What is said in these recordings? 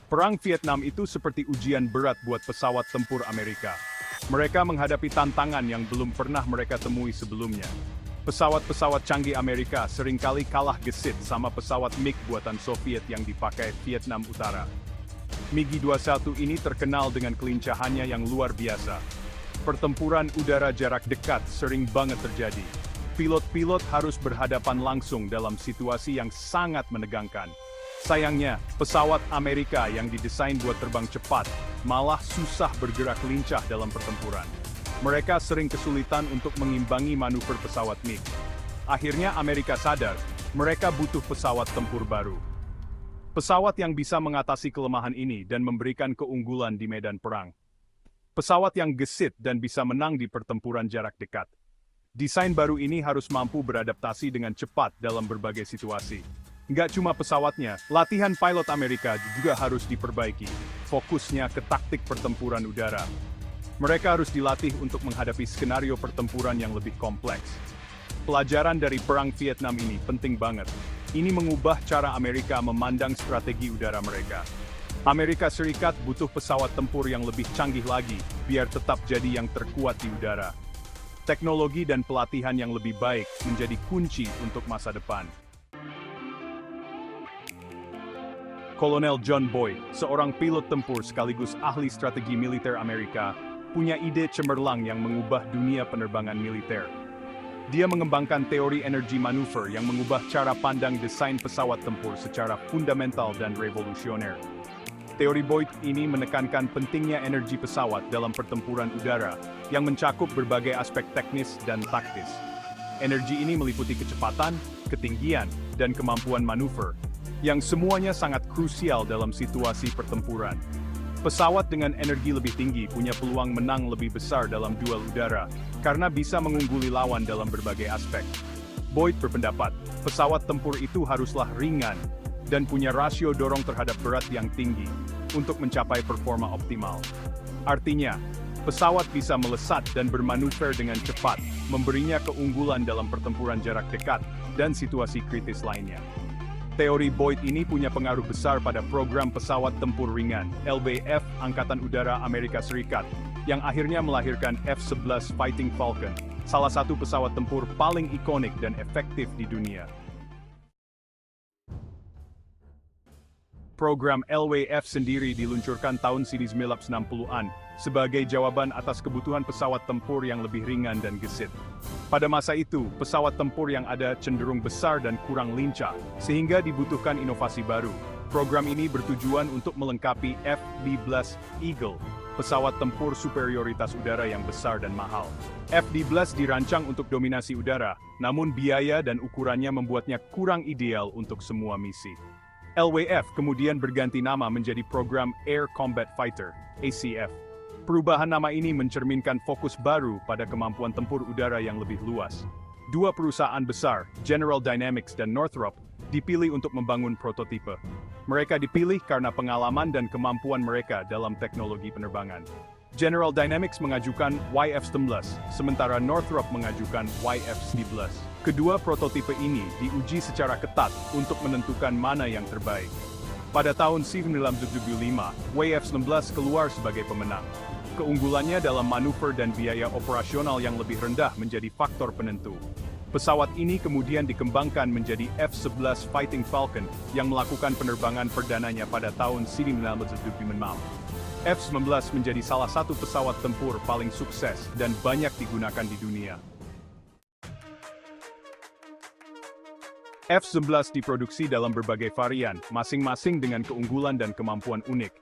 Perang Vietnam itu seperti ujian berat buat pesawat tempur Amerika. Mereka menghadapi tantangan yang belum pernah mereka temui sebelumnya. Pesawat-pesawat canggih Amerika seringkali kalah gesit sama pesawat MiG buatan Soviet yang dipakai Vietnam Utara. MiG-21 ini terkenal dengan kelincahannya yang luar biasa. Pertempuran udara jarak dekat sering banget terjadi. Pilot-pilot harus berhadapan langsung dalam situasi yang sangat menegangkan. Sayangnya, pesawat Amerika yang didesain buat terbang cepat malah susah bergerak lincah dalam pertempuran. Mereka sering kesulitan untuk mengimbangi manuver pesawat MiG. Akhirnya Amerika sadar, mereka butuh pesawat tempur baru. Pesawat yang bisa mengatasi kelemahan ini dan memberikan keunggulan di medan perang. Pesawat yang gesit dan bisa menang di pertempuran jarak dekat. Desain baru ini harus mampu beradaptasi dengan cepat dalam berbagai situasi. Nggak cuma pesawatnya, latihan pilot Amerika juga harus diperbaiki. Fokusnya ke taktik pertempuran udara. Mereka harus dilatih untuk menghadapi skenario pertempuran yang lebih kompleks. Pelajaran dari Perang Vietnam ini penting banget. Ini mengubah cara Amerika memandang strategi udara mereka. Amerika Serikat butuh pesawat tempur yang lebih canggih lagi, biar tetap jadi yang terkuat di udara. Teknologi dan pelatihan yang lebih baik menjadi kunci untuk masa depan. Kolonel John Boyd, seorang pilot tempur sekaligus ahli strategi militer Amerika, punya ide cemerlang yang mengubah dunia penerbangan militer. Dia mengembangkan teori energi manuver yang mengubah cara pandang desain pesawat tempur secara fundamental dan revolusioner. Teori Boyd ini menekankan pentingnya energi pesawat dalam pertempuran udara yang mencakup berbagai aspek teknis dan taktis. Energi ini meliputi kecepatan, ketinggian, dan kemampuan manuver, yang semuanya sangat krusial dalam situasi pertempuran. Pesawat dengan energi lebih tinggi punya peluang menang lebih besar dalam duel udara, karena bisa mengungguli lawan dalam berbagai aspek. Boyd berpendapat, pesawat tempur itu haruslah ringan, dan punya rasio dorong terhadap berat yang tinggi, untuk mencapai performa optimal. Artinya, pesawat bisa melesat dan bermanuver dengan cepat, memberinya keunggulan dalam pertempuran jarak dekat, dan situasi kritis lainnya. Teori Boyd ini punya pengaruh besar pada program pesawat tempur ringan, LVF, Angkatan Udara Amerika Serikat, yang akhirnya melahirkan F-11 Fighting Falcon, salah satu pesawat tempur paling ikonik dan efektif di dunia. Program LVF sendiri diluncurkan tahun 1960-an, sebagai jawaban atas kebutuhan pesawat tempur yang lebih ringan dan gesit. Pada masa itu, pesawat tempur yang ada cenderung besar dan kurang lincah, sehingga dibutuhkan inovasi baru. Program ini bertujuan untuk melengkapi F-12 Eagle, pesawat tempur superioritas udara yang besar dan mahal. F-12 dirancang untuk dominasi udara, namun biaya dan ukurannya membuatnya kurang ideal untuk semua misi. LVF kemudian berganti nama menjadi Program Air Combat Fighter, ACF. Perubahan nama ini mencerminkan fokus baru pada kemampuan tempur udara yang lebih luas. Dua perusahaan besar, General Dynamics dan Northrop, dipilih untuk membangun prototipe. Mereka dipilih karena pengalaman dan kemampuan mereka dalam teknologi penerbangan. General Dynamics mengajukan YF-19, sementara Northrop mengajukan YF-11. Kedua prototipe ini diuji secara ketat untuk menentukan mana yang terbaik. Pada tahun 1975, YF-19 keluar sebagai pemenang. Keunggulannya dalam manuver dan biaya operasional yang lebih rendah menjadi faktor penentu. Pesawat ini kemudian dikembangkan menjadi F-11 Fighting Falcon yang melakukan penerbangan perdananya pada tahun 1976. F-19 menjadi salah satu pesawat tempur paling sukses dan banyak digunakan di dunia. F-11 diproduksi dalam berbagai varian, masing-masing dengan keunggulan dan kemampuan unik.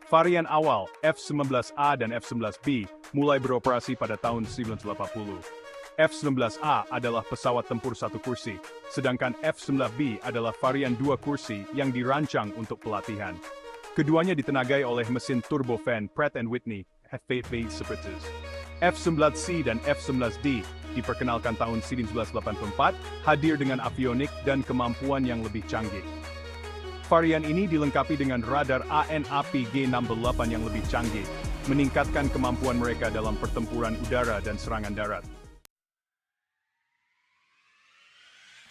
Varian awal, F-19A dan F-19B, mulai beroperasi pada tahun 1980. F-19A adalah pesawat tempur satu kursi, sedangkan F-19B adalah varian dua kursi yang dirancang untuk pelatihan. Keduanya ditenagai oleh mesin turbofan Pratt & Whitney F8V Separatus. F-19C dan F-19D diperkenalkan tahun 1984, hadir dengan avionik dan kemampuan yang lebih canggih. Varian ini dilengkapi dengan radar AN/APG 68 yang lebih canggih, meningkatkan kemampuan mereka dalam pertempuran udara dan serangan darat.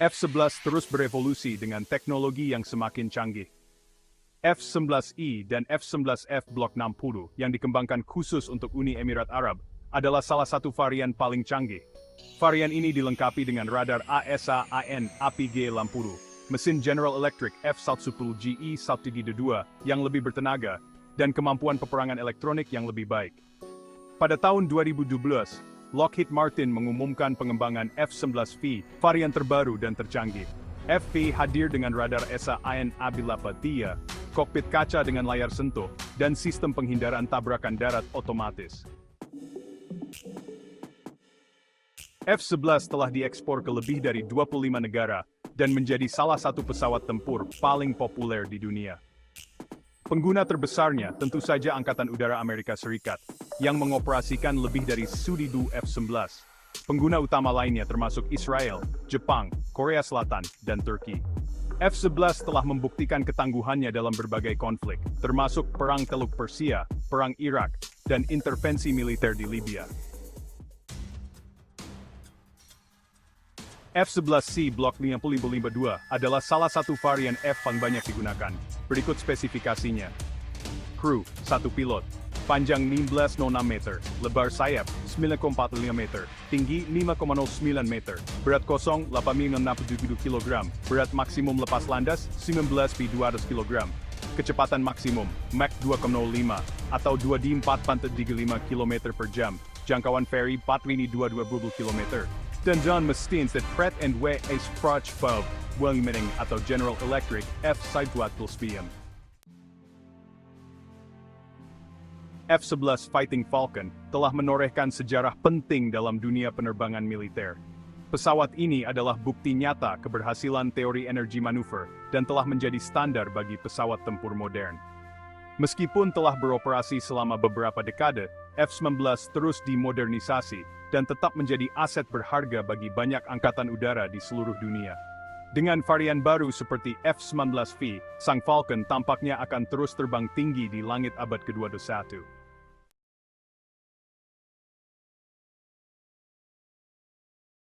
F-11 terus berevolusi dengan teknologi yang semakin canggih. F-11I dan F-11F Block 60 yang dikembangkan khusus untuk Uni Emirat Arab adalah salah satu varian paling canggih. Varian ini dilengkapi dengan radar AESA-AN APG-60, mesin General Electric F-110GE-132 yang lebih bertenaga, dan kemampuan peperangan elektronik yang lebih baik. Pada tahun 2012, Lockheed Martin mengumumkan pengembangan F-11V, varian terbaru dan tercanggih. FV hadir dengan radar ESA-AN ABILAPA-3, kokpit kaca dengan layar sentuh, dan sistem penghindaran tabrakan darat otomatis. F-11 telah diekspor ke lebih dari 25 negara dan menjadi salah satu pesawat tempur paling populer di dunia. Pengguna terbesarnya tentu saja Angkatan Udara Amerika Serikat, yang mengoperasikan lebih dari 1.000 F-11. Pengguna utama lainnya termasuk Israel, Jepang, Korea Selatan, dan Turki. F-11 telah membuktikan ketangguhannya dalam berbagai konflik, termasuk Perang Teluk Persia, Perang Irak, dan intervensi militer di Libya. F-11C Block 5052 adalah salah satu varian F yang banyak digunakan. Berikut spesifikasinya. Kru, 1 pilot. Panjang 16,06 meter, lebar sayap 9,45 meter, tinggi 5,09 meter, berat kosong 8,67 kg, berat maksimum lepas landas 19,200 kg, kecepatan maksimum Mach 2,05 atau 2D4,35 km per jam, jangkauan ferry 4,22 km, dan John Mustins at Pratt & Whitney Sprachbub, Williaming atau General Electric F-112PM. F-11 Fighting Falcon telah menorehkan sejarah penting dalam dunia penerbangan militer. Pesawat ini adalah bukti nyata keberhasilan teori energi manuver dan telah menjadi standar bagi pesawat tempur modern. Meskipun telah beroperasi selama beberapa dekade, F-19 terus dimodernisasi dan tetap menjadi aset berharga bagi banyak angkatan udara di seluruh dunia. Dengan varian baru seperti F-19V, sang Falcon tampaknya akan terus terbang tinggi di langit abad ke-21.